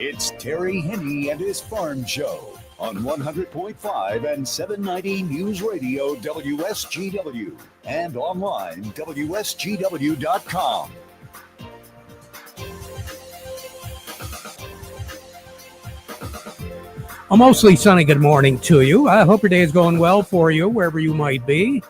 It's Terry Henne and his Farm Show on 100.5 and 790 News Radio WSGW and online WSGW.com. A mostly sunny good morning to you. I hope your day is going well for you, wherever you might be.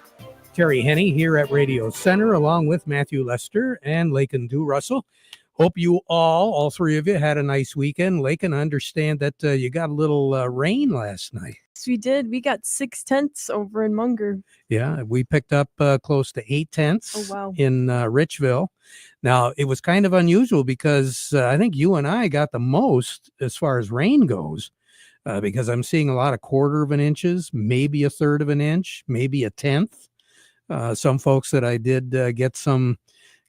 Terry Henne here at Radio Center, along with Matthew Lester and Lakin Du Russell. Hope you all three of you, had a nice weekend. Lakin, I understand that you got a little rain last night. Yes, we did. We got 6 tenths over in Munger. Yeah, we picked up close to 8 tenths in Richville. Now, it was kind of unusual because I think you and I got the most as far as rain goes. Because I'm seeing a lot of 1/4 of an inches, maybe 1/3 of an inch, maybe 1/10. Some folks that I did get some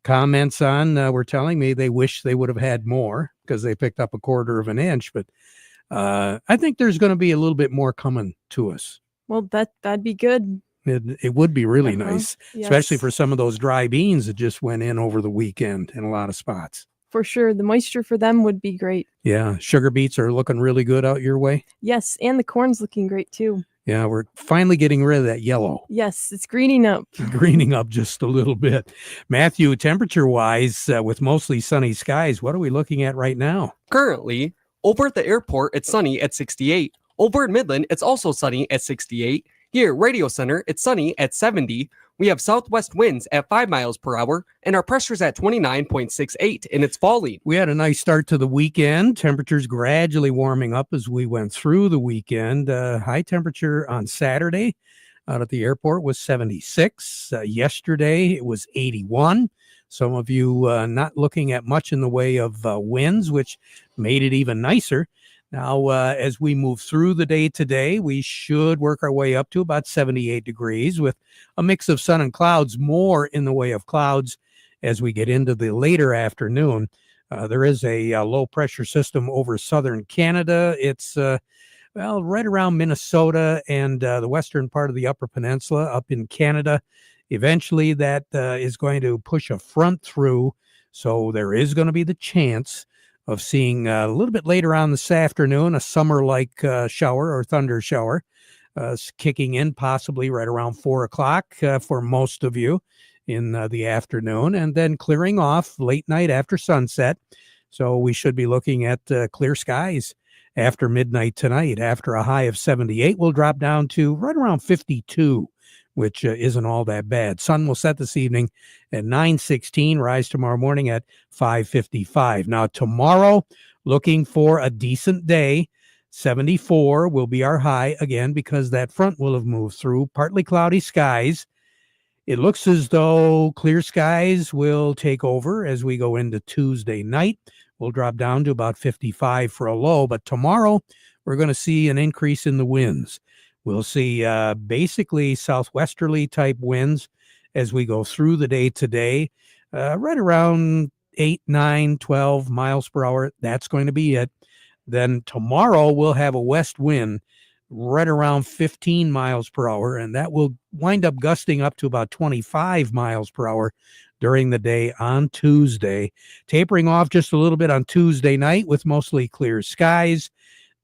comments on were telling me they wish they would have had more because they picked up 1/4 of an inch. But I think there's going to be a little bit more coming to us. Well, that'd be good. It would be really nice, yes. Especially for some of those dry beans that just went in over the weekend in a lot of spots. For sure. The moisture for them would be great. Yeah. Sugar beets are looking really good out your way. Yes. And the corn's looking great too. Yeah. We're finally getting rid of that yellow. Yes. It's greening up. Greening up just a little bit. Matthew, temperature wise, with mostly sunny skies, what are we looking at right now? Currently, over at the airport, it's sunny at 68. Over in Midland, it's also sunny at 68. Here, Radio Center, it's sunny at 70. We have southwest winds at 5 miles per hour, and our pressure's at 29.68, and it's falling. We had a nice start to the weekend. Temperatures gradually warming up as we went through the weekend. High temperature on Saturday out at the airport was 76. Yesterday, it was 81. Some of you not looking at much in the way of winds, which made it even nicer. Now, as we move through the day today, we should work our way up to about 78 degrees with a mix of sun and clouds, more in the way of clouds as we get into the later afternoon. There is a low pressure system over southern Canada. It's, right around Minnesota and the western part of the Upper Peninsula up in Canada. Eventually, that is going to push a front through, so there is going to be the chance of seeing a little bit later on this afternoon, a summer-like shower or thunder shower kicking in possibly right around 4 o'clock for most of you in the afternoon, and then clearing off late night after sunset. So we should be looking at clear skies after midnight tonight. After a high of 78, we'll drop down to right around 52, which isn't all that bad. Sun will set this evening at 9:16, rise tomorrow morning at 5:55. Now, tomorrow, looking for a decent day. 74 will be our high again because that front will have moved through. Partly cloudy skies. It looks as though clear skies will take over as we go into Tuesday night. We'll drop down to about 55 for a low, but tomorrow we're going to see an increase in the winds. We'll see basically southwesterly type winds as we go through the day today, right around 8, 9, 12 miles per hour. That's going to be it. Then tomorrow we'll have a west wind right around 15 miles per hour, and that will wind up gusting up to about 25 miles per hour during the day on Tuesday, tapering off just a little bit on Tuesday night with mostly clear skies.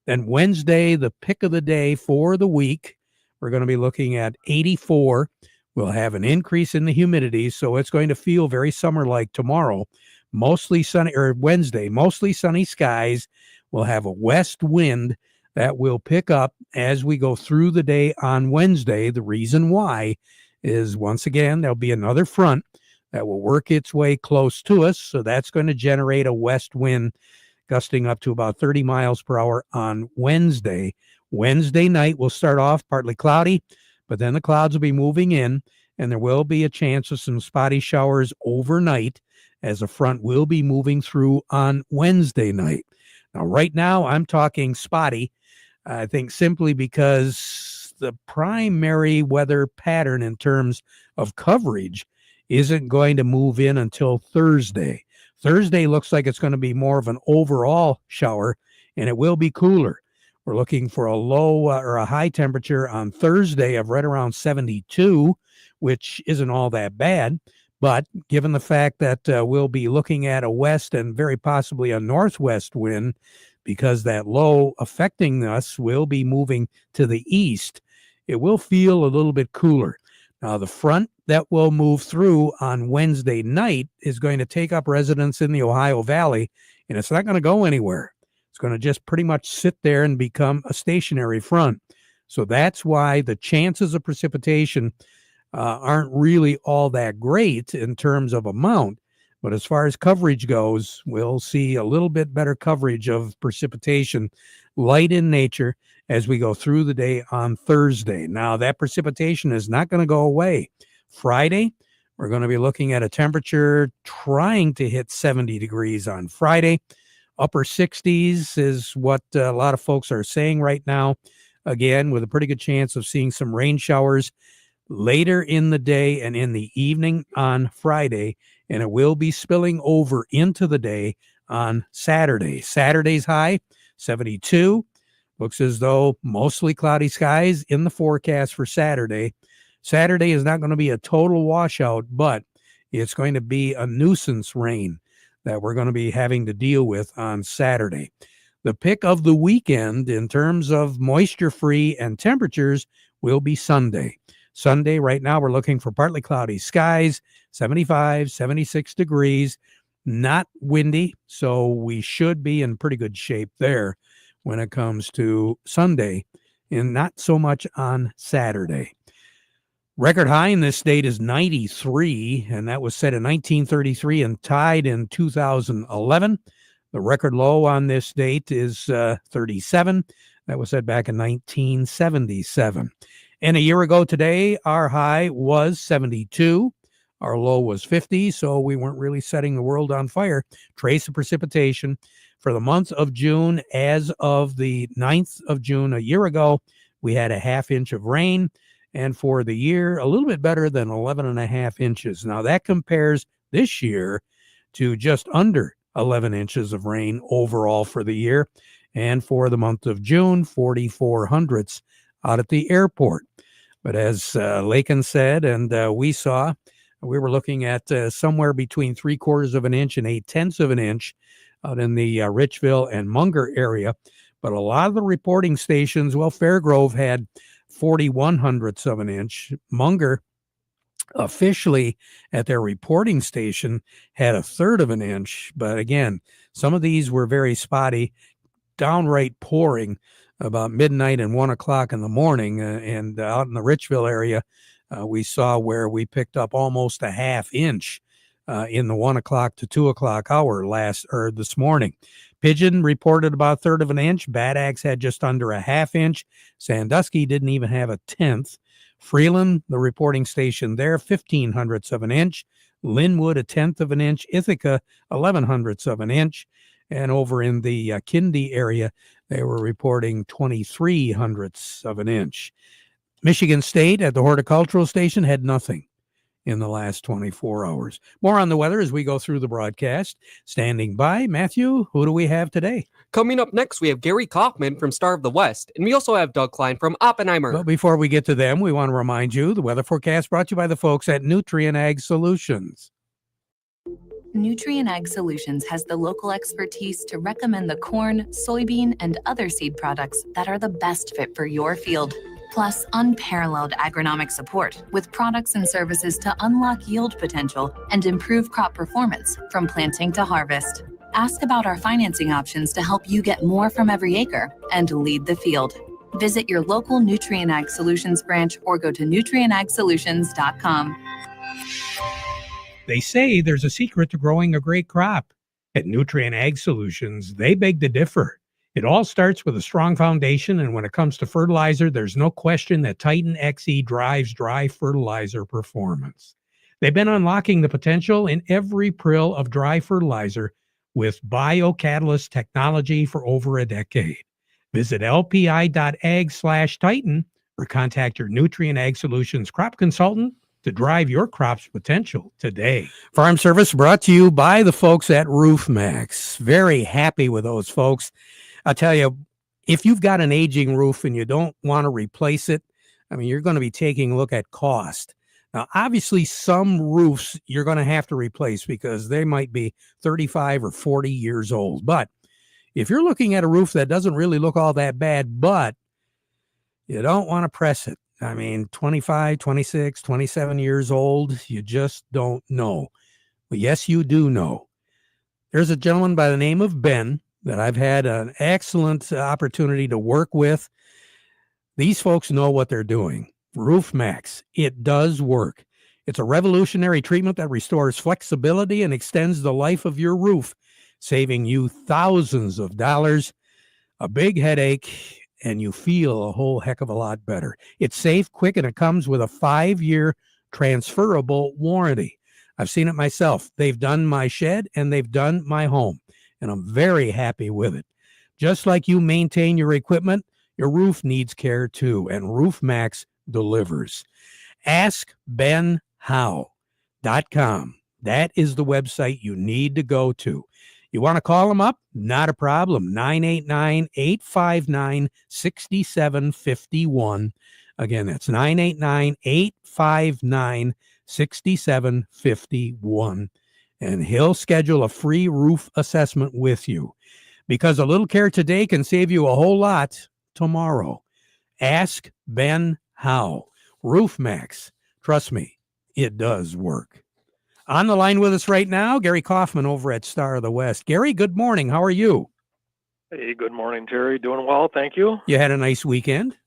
Then Wednesday, the pick of the day for the week, we're going to be looking at 84. We'll have an increase in the humidity, so it's going to feel very summer-like tomorrow. Mostly sunny, or Wednesday, mostly sunny skies. We'll have a west wind that will pick up as we go through the day on Wednesday. The reason why is, once again, there'll be another front that will work its way close to us, so that's going to generate a west wind gusting up to about 30 miles per hour on Wednesday. Wednesday night will start off partly cloudy, but then the clouds will be moving in, and there will be a chance of some spotty showers overnight as a front will be moving through on Wednesday night. Now, right now, I'm talking spotty, I think simply because the primary weather pattern in terms of coverage isn't going to move in until Thursday. Thursday looks like it's going to be more of an overall shower, and it will be cooler. We're looking for a low or a high temperature on Thursday of right around 72, which isn't all that bad. But given the fact that we'll be looking at a west and very possibly a northwest wind because that low affecting us will be moving to the east, it will feel a little bit cooler. Now, the front that will move through on Wednesday night is going to take up residence in the Ohio Valley, and it's not going to go anywhere. It's going to just pretty much sit there and become a stationary front. So that's why the chances of precipitation aren't really all that great in terms of amount. But as far as coverage goes, we'll see a little bit better coverage of precipitation, light in nature, as we go through the day on Thursday. Now, that precipitation is not going to go away. Friday, we're going to be looking at a temperature trying to hit 70 degrees on Friday. Upper 60s is what a lot of folks are saying right now. Again, with a pretty good chance of seeing some rain showers later in the day and in the evening on Friday, and it will be spilling over into the day on Saturday. Saturday's high, 72. Looks as though mostly cloudy skies in the forecast for Saturday. Saturday is not going to be a total washout, but it's going to be a nuisance rain that we're going to be having to deal with on Saturday. The pick of the weekend in terms of moisture-free and temperatures will be Sunday. Sunday, right now, we're looking for partly cloudy skies, 75, 76 degrees, not windy, so we should be in pretty good shape there when it comes to Sunday, and not so much on Saturday. Record high in this state is 93, and that was set in 1933 and tied in 2011. The record low on this date is 37. That was set back in 1977. And a year ago today, our high was 72. Our low was 50, so we weren't really setting the world on fire. Trace of precipitation for the month of June, as of the 9th of June a year ago, we had a half inch of rain. And for the year, a little bit better than 11.5 inches. Now, that compares this year to just under 11 inches of rain overall for the year. And for the month of June, 44 hundredths out at the airport. But as Lakin said, and we saw, we were looking at somewhere between 3/4 of an inch and 8/10 of an inch out in the Richville and Munger area. But a lot of the reporting stations, well, Fairgrove had 41 hundredths of an inch. Munger, officially at their reporting station, had 1/3 of an inch. But again, some of these were very spotty, downright pouring about midnight and 1 o'clock in the morning. And out in the Richville area, we saw where we picked up almost a half inch in the 1 o'clock to 2 o'clock hour this morning. Pigeon reported about 1/3 of an inch. Bad Axe had just under a half inch. Sandusky didn't even have 1/10. Freeland, the reporting station there, 15 hundredths of an inch. Linwood, 1/10 of an inch. Ithaca, 11 hundredths of an inch. And over in the Kindy area, they were reporting 23 hundredths of an inch. Michigan State at the horticultural station had nothing in the last 24 hours. More on the weather as we go through the broadcast. Standing by, Matthew, who do we have today? Coming up next, we have Gary Kaufman from Star of the West, and we also have Doug Klein from Oppenheimer. But before we get to them, we want to remind you the weather forecast brought to you by the folks at Nutrien Ag Solutions. Nutrien Ag Solutions has the local expertise to recommend the corn, soybean, and other seed products that are the best fit for your field. Plus, unparalleled agronomic support with products and services to unlock yield potential and improve crop performance from planting to harvest. Ask about our financing options to help you get more from every acre and lead the field. Visit your local Nutrien Ag Solutions branch or go to nutrienagsolutions.com. They say there's a secret to growing a great crop. At Nutrien Ag Solutions, they beg to differ. It all starts with a strong foundation, and when it comes to fertilizer, there's no question that Titan XE drives dry fertilizer performance. They've been unlocking the potential in every prill of dry fertilizer with biocatalyst technology for over a decade. Visit lpi.ag/Titan or contact your Nutrien Ag Solutions crop consultant to drive your crop's potential today. Farm Service brought to you by the folks at RoofMax. Very happy with those folks. I'll tell you, if you've got an aging roof and you don't want to replace it, I mean, you're going to be taking a look at cost. Now, obviously, some roofs you're going to have to replace because they might be 35 or 40 years old. But If you're looking at a roof that doesn't really look all that bad, but you don't want to press it. I mean, 25, 26, 27 years old, you just don't know. Well, yes, you do know. There's a gentleman by the name of Ben that I've had an excellent opportunity to work with. These folks know what they're doing. Roof Max, it does work. It's a revolutionary treatment that restores flexibility and extends the life of your roof, saving you thousands of dollars, a big headache, and you feel a whole heck of a lot better. It's safe, quick, and it comes with a 5-year transferable warranty. I've seen it myself. They've done my shed and they've done my home, and I'm very happy with it. Just like you maintain your equipment, your roof needs care too, and Roof Max delivers. AskBenHow.com. That is the website you need to go to. You want to call them up? Not a problem. 989-859-6751. Again, that's 989-859-6751. And he'll schedule a free roof assessment with you. Because a little care today can save you a whole lot tomorrow. Ask Ben How. Roof Max. Trust me, it does work. On the line with us right now, Gary Kaufman over at Star of the West. Gary, good morning. How are you? Hey, good morning, Terry. Doing well, thank you. You had a nice weekend?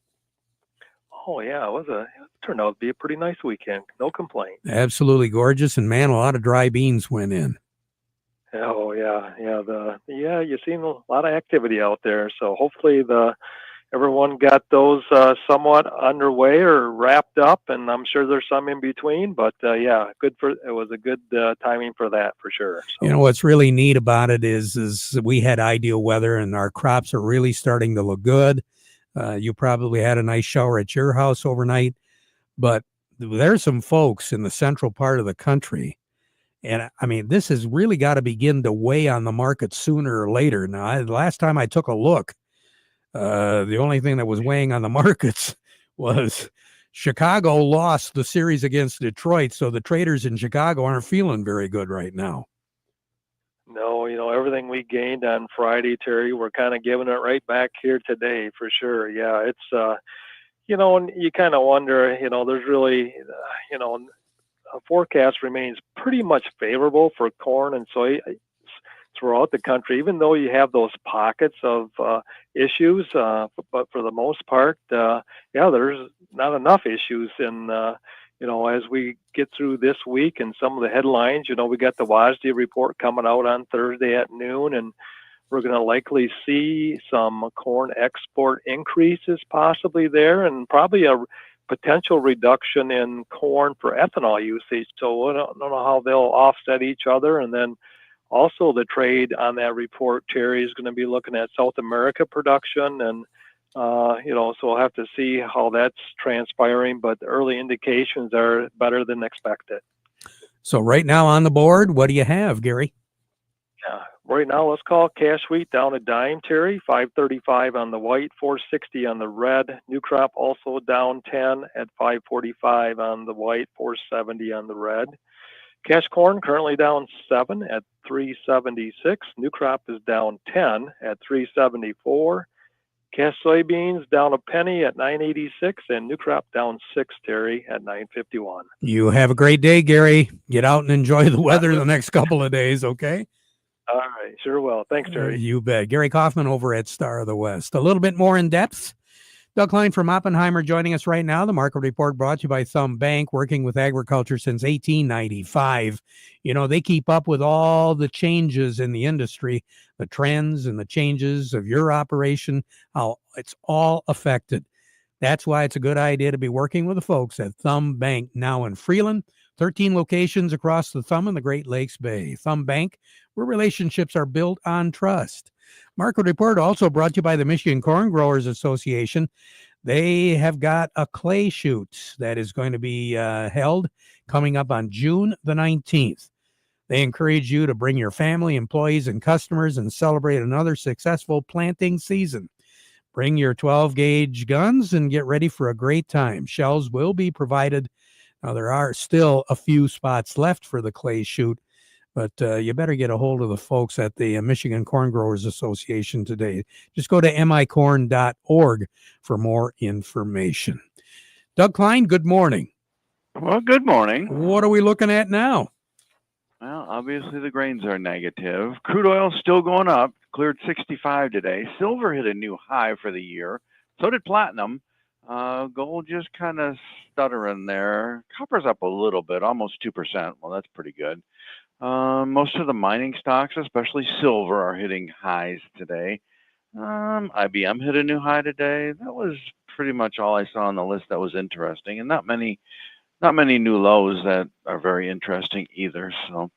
Oh yeah, it turned out to be a pretty nice weekend. No complaint. Absolutely gorgeous, and man, a lot of dry beans went in. Oh yeah, you've seen a lot of activity out there. So hopefully everyone got those somewhat underway or wrapped up, and I'm sure there's some in between. But it was a good timing for that for sure. So. You know what's really neat about it is we had ideal weather, and our crops are really starting to look good. You probably had a nice shower at your house overnight, but there's some folks in the central part of the country. And I mean, this has really got to begin to weigh on the market sooner or later. Now, the last time I took a look, the only thing that was weighing on the markets was Chicago lost the series against Detroit. So the traders in Chicago aren't feeling very good right now. No, everything we gained on Friday, Terry, we're kind of giving it right back here today for sure. Yeah, it's, and you kind of wonder, there's really, a forecast remains pretty much favorable for corn and soy throughout the country, even though you have those pockets of issues. But for the most part, there's not enough issues in, as we get through this week and some of the headlines, we got the WASDE report coming out on Thursday at noon, and we're going to likely see some corn export increases possibly there, and probably a potential reduction in corn for ethanol usage. So I don't know how they'll offset each other. And then also the trade on that report, Terry, is going to be looking at South America production. And, so we'll have to see how that's transpiring. But the early indications are better than expected. So right now on the board, what do you have, Gary? Yeah. Right now, let's call cash wheat down a dime, Terry. $5.35 on the white, $4.60 on the red. New crop also down 10 at $5.45 on the white, $4.70 on the red. Cash corn currently down 7 at $3.76. New crop is down 10 at $3.74. Cash soybeans down a penny at $9.86, and new crop down 6, Terry, at $9.51. You have a great day, Gary. Get out and enjoy the weather the next couple of days, okay? All right, sure will. Thanks, Terry. You bet. Gary Kaufman over at Star of the West. A little bit more in depth. Doug Klein from Oppenheimer joining us right now. The market report brought to you by Thumb Bank, working with agriculture since 1895. They keep up with all the changes in the industry, the trends and the changes of your operation, how it's all affected. That's why it's a good idea to be working with the folks at Thumb Bank, now in Freeland, 13 locations across the Thumb and the Great Lakes Bay. Thumb Bank, where relationships are built on trust. Market report also brought to you by the Michigan Corn Growers Association. They have got a clay shoot that is going to be held coming up on June the 19th. They encourage you to bring your family, employees, and customers and celebrate another successful planting season. Bring your 12-gauge guns and get ready for a great time. Shells will be provided. Now, there are still a few spots left for the clay shoot, but you better get a hold of the folks at the Michigan Corn Growers Association today. Just go to micorn.org for more information. Doug Klein, good morning. Well, good morning. What are we looking at now? Well, obviously the grains are negative. Crude oil still going up, cleared 65 today. Silver hit a new high for the year. So did platinum. Gold just kind of stuttering there. Copper's up a little bit, almost 2%. Well, that's pretty good. Most of the mining stocks, especially silver, are hitting highs today. IBM hit a new high today. That was pretty much all I saw on the list that was interesting, and not many new lows that are very interesting either. So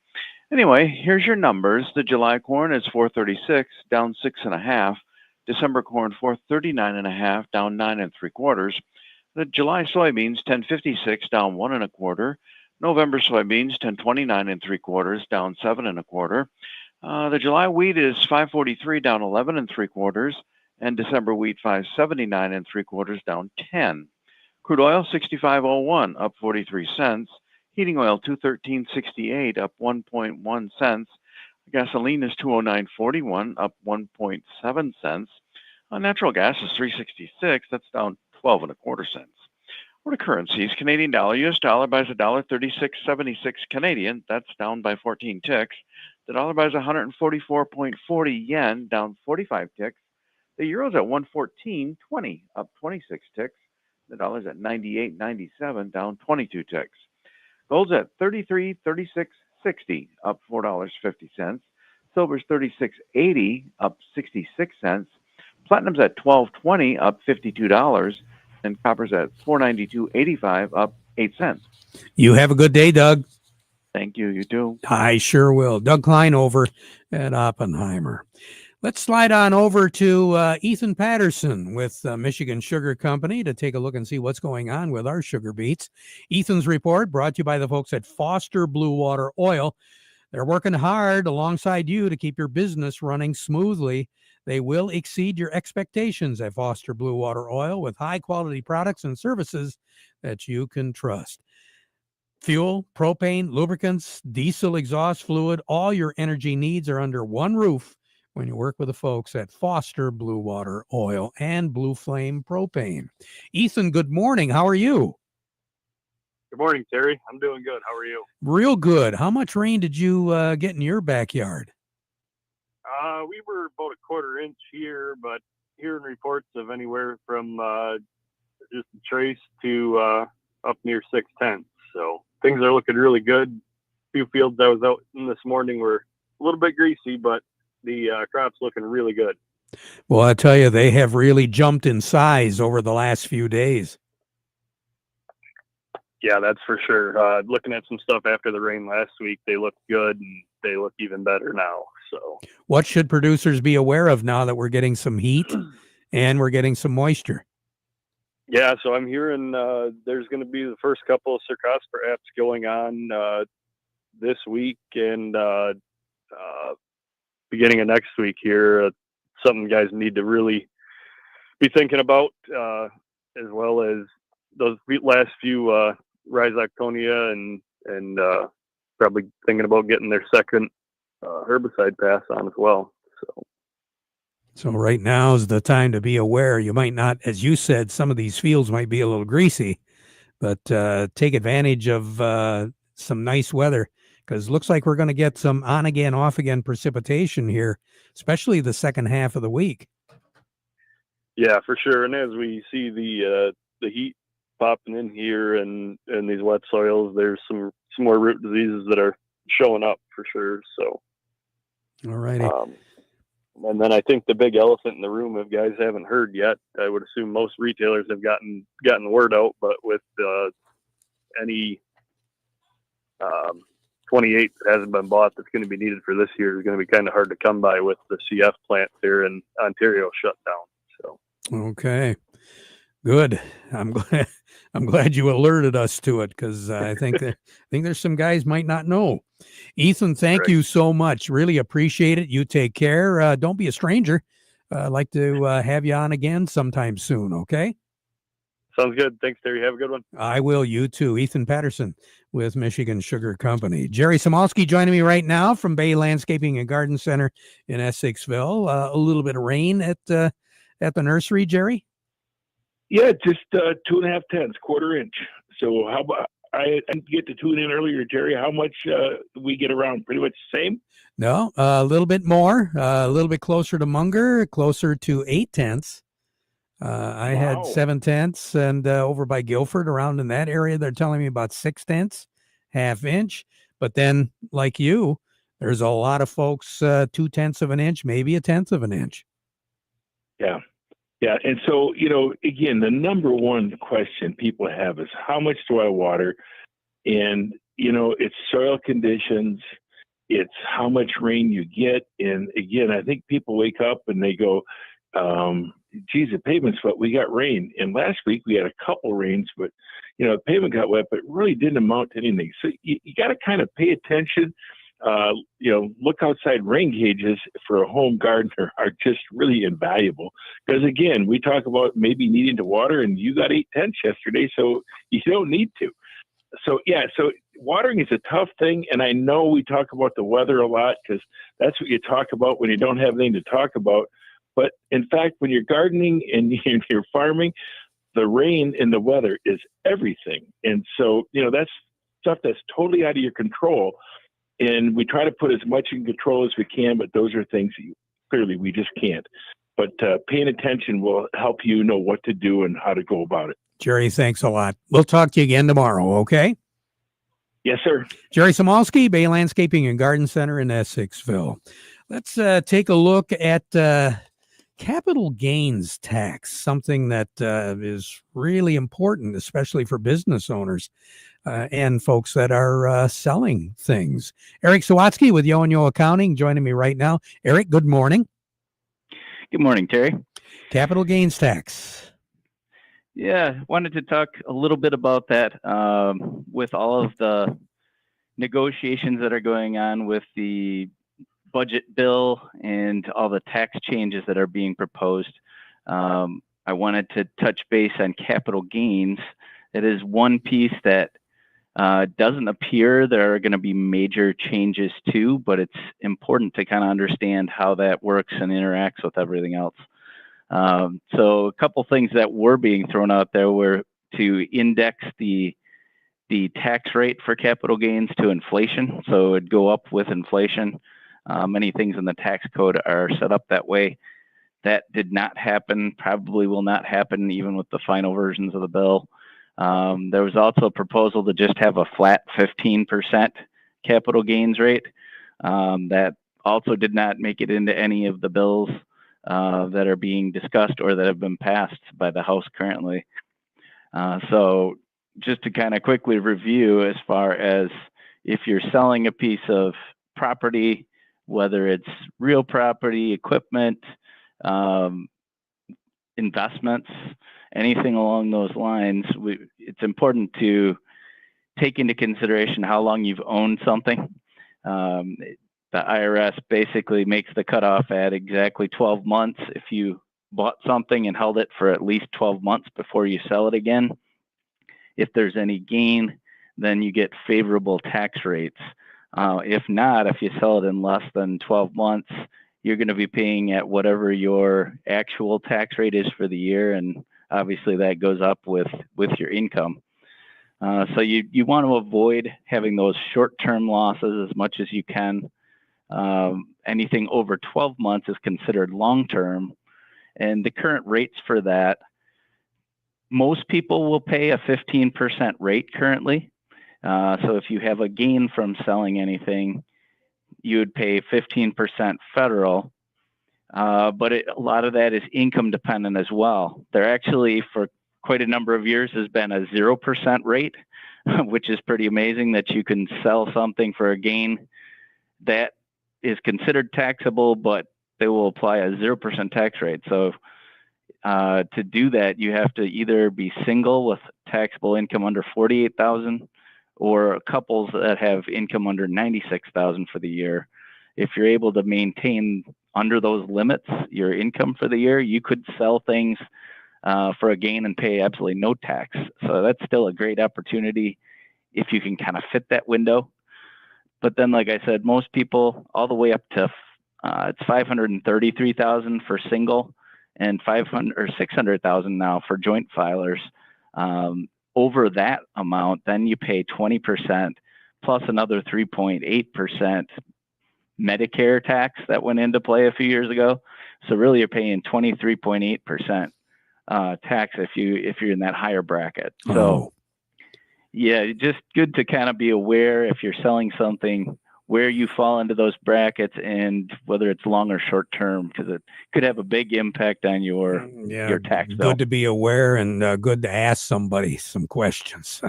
anyway, here's your numbers. The July corn is 436, down 6.5. December corn 439.5, down 9 3/4. The July soybeans 1056, down 1 1/4. November soybeans 1029 3/4, down 7 1/4. The July wheat is 543, down 11 3/4, and December wheat 579 3/4, down 10. Crude oil 65.01, up 43 cents. Heating oil 213.68, up 1.1 cents. Gasoline is 209.41, up 1.7 cents. Natural gas is 366, that's down 12 1/4 cents. What are currencies? Canadian dollar, US dollar buys $1.3676 Canadian, that's down by 14 ticks. The dollar buys 144.40 yen, down 45 ticks. The euro's at 114.20, up 26 ticks. The dollar's at 98.97, down 22 ticks. Gold's at 33.3660, up $4.50. Silver's 36.80, up 66 cents. Platinum's at 12.20, up $52, and copper's at 492.85, up 8 cents. You have a good day, Doug. Thank you. You too. I sure will. Doug Klein over at Oppenheimer. Let's slide on over to Ethan Patterson with Michigan Sugar Company to take a look and see what's going on with our sugar beets. Ethan's report brought to you by the folks at Foster Blue Water Oil. They're working hard alongside you to keep your business running smoothly. They will exceed your expectations at Foster Blue Water Oil with high-quality products and services that you can trust. Fuel, propane, lubricants, diesel exhaust fluid, all your energy needs are under one roof when you work with the folks at Foster Blue Water Oil and Blue Flame Propane. Ethan, good morning. How are you? Good morning, Terry. I'm doing good. How are you? Real good. How much rain did you get in your backyard? We were about a quarter inch here, but hearing reports of anywhere from just a trace to up near 6/10. So things are looking really good. A few fields I was out in this morning were a little bit greasy, but the crop's looking really good. Well, I tell you, they have really jumped in size over the last few days. Yeah, that's for sure. Looking at some stuff after the rain last week, they look good, and they look even better now. So, what should producers be aware of now that we're getting some heat and we're getting some moisture? Yeah, so I'm hearing there's going to be the first couple of Cercospora apps going on this week and beginning of next week here. Something guys need to really be thinking about, as well as those last few Rhizoctonia and probably thinking about getting their second herbicide pass on as well. So right now is the time to be aware. You might not, as you said, some of these fields might be a little greasy, but take advantage of some nice weather, because it looks like we're going to get some on again, off again precipitation here, especially the second half of the week. Yeah, for sure. And as we see the heat popping in here and these wet soils, there's some more root diseases that are showing up for sure. So, all righty. And then I think the big elephant in the room, if guys haven't heard yet, I would assume most retailers have gotten the word out, but with any 28 that hasn't been bought that's going to be needed for this year is going to be kind of hard to come by with the CF plant here in Ontario shut down. So, okay, good. I'm glad you alerted us to it, because I think there's some guys might not know. Ethan, thank you so much. Really appreciate it. You take care. Don't be a stranger. I'd like to have you on again sometime soon. Okay. Sounds good. Thanks, Terry. Have a good one. I will. You too. Ethan Patterson with Michigan Sugar Company. Jerry Samolsky joining me right now from Bay Landscaping and Garden Center in Essexville. A little bit of rain at the nursery, Jerry? Yeah, just 2.5 tenths, quarter inch. So how about, I didn't get to tune in earlier, Jerry. How much we get around? Pretty much the same? No, a little bit more, a little bit closer to Munger, closer to 8 tenths. I had 7 tenths, and over by Guilford, around in that area, they're telling me about 6 tenths, half inch. But then, like you, there's a lot of folks 2 tenths of an inch, maybe 1/10 of an inch. Yeah. Yeah. And so, again, the number one question people have is how much do I water? And, it's soil conditions, it's how much rain you get. And again, I think people wake up and they go, geez, the pavement's wet. We got rain. And last week we had a couple rains, but, the pavement got wet, but it really didn't amount to anything. So you got to kind of pay attention. Look outside. Rain gauges for a home gardener are just really invaluable because, again, we talk about maybe needing to water, and you got 8 tenths yesterday, so you don't need to. So watering is a tough thing, and I know we talk about the weather a lot because that's what you talk about when you don't have anything to talk about. But in fact, when you're gardening and you're farming, the rain and the weather is everything. And so, that's stuff that's totally out of your control. And we try to put as much in control as we can, but those are things that clearly we just can't. But paying attention will help you know what to do and how to go about it. Jerry, thanks a lot. We'll talk to you again tomorrow, okay? Yes, sir. Jerry Samolsky, Bay Landscaping and Garden Center in Essexville. Let's take a look at capital gains tax, something that is really important, especially for business owners and folks that are selling things. Eric Sawatsky with Yo Accounting joining me right now. Eric, good morning. Good morning, Terry. Capital gains tax. Yeah, wanted to talk a little bit about that with all of the negotiations that are going on with the budget bill and all the tax changes that are being proposed. I wanted to touch base on capital gains. It is one piece that doesn't appear there are going to be major changes to, but it's important to kind of understand how that works and interacts with everything else. So a couple things that were being thrown out there were to index the tax rate for capital gains to inflation. So it'd go up with inflation. Many things in the tax code are set up that way. That did not happen, probably will not happen even with the final versions of the bill. There was also a proposal to just have a flat 15% capital gains rate. That also did not make it into any of the bills that are being discussed or that have been passed by the House currently. So just to kind of quickly review, as far as if you're selling a piece of property, whether it's real property, equipment, investments, anything along those lines, it's important to take into consideration how long you've owned something. The IRS basically makes the cutoff at exactly 12 months. If you bought something and held it for at least 12 months before you sell it again, if there's any gain, then you get favorable tax rates. If not, if you sell it in less than 12 months, you're going to be paying at whatever your actual tax rate is for the year, and obviously that goes up with your income. So you want to avoid having those short-term losses as much as you can. Anything over 12 months is considered long-term, and the current rates for that, most people will pay a 15% rate currently. So if you have a gain from selling anything, you would pay 15% federal, but a lot of that is income dependent as well. There actually, for quite a number of years, has been a 0% rate, which is pretty amazing that you can sell something for a gain that is considered taxable, but they will apply a 0% tax rate. So to do that, you have to either be single with taxable income under $48,000 or couples that have income under $96,000 for the year. If you're able to maintain under those limits your income for the year, you could sell things for a gain and pay absolutely no tax. So that's still a great opportunity if you can kind of fit that window. But then, like I said, most people all the way up to it's $533,000 for single and 500 or 600,000 now for joint filers. Over that amount, then you pay 20% plus another 3.8% Medicare tax that went into play a few years ago. So really, you're paying 23.8% tax if you're in that higher bracket. So yeah, just good to kind of be aware if you're selling something where you fall into those brackets and whether it's long or short term, because it could have a big impact on your tax bill. Good to be aware and good to ask somebody some questions.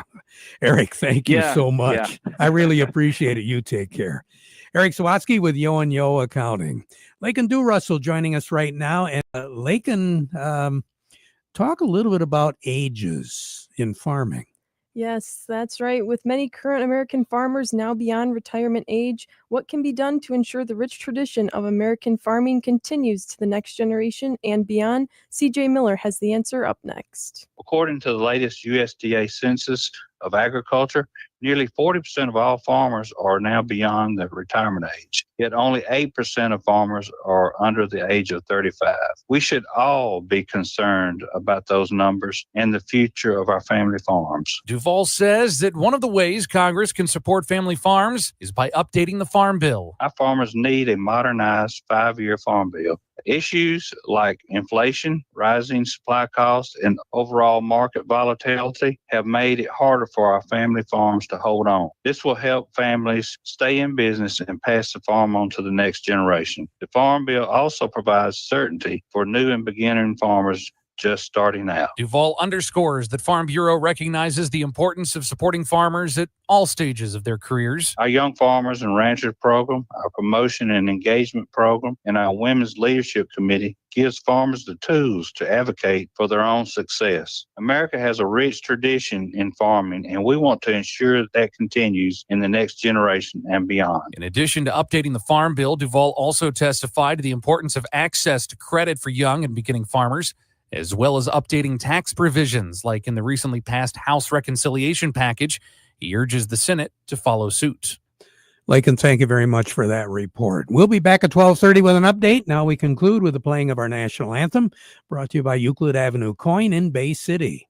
Eric, thank you so much. Yeah. I really appreciate it. You take care. Eric Sawatsky with Yo and Yo Accounting. Lakin Russell joining us right now. And Lakin, talk a little bit about ages in farming. Yes, that's right. With many current American farmers now beyond retirement age, what can be done to ensure the rich tradition of American farming continues to the next generation and beyond? CJ Miller has the answer up next. According to the latest USDA census of agriculture, nearly 40% of all farmers are now beyond the retirement age, yet only 8% of farmers are under the age of 35. We should all be concerned about those numbers and the future of our family farms. Duvall says that one of the ways Congress can support family farms is by updating the Farm Bill. Our farmers need a modernized 5-year farm bill. Issues like inflation, rising supply costs, and overall market volatility have made it harder for our family farms to hold on. This will help families stay in business and pass the farm on to the next generation. The Farm Bill also provides certainty for new and beginning farmers just starting out. Duvall underscores that Farm Bureau recognizes the importance of supporting farmers at all stages of their careers. Our Young Farmers and Ranchers program, our Promotion and Engagement program, and our Women's Leadership Committee gives farmers the tools to advocate for their own success. America has a rich tradition in farming, and we want to ensure that continues in the next generation and beyond. In addition to updating the Farm Bill, Duvall also testified to the importance of access to credit for young and beginning farmers, as well as updating tax provisions like in the recently passed House reconciliation package. He urges the Senate to follow suit. Lakin, thank you very much for that report. We'll be back at 12:30 with an update. Now we conclude with the playing of our national anthem, brought to you by Euclid Avenue Coin in Bay City.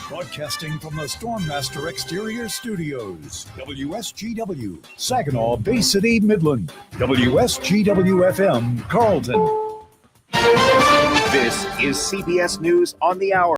Broadcasting from the Stormmaster Exterior Studios, WSGW, Saginaw, Bay City, Midland, WSGW-FM, Carlton. This is CBS News on the Hour.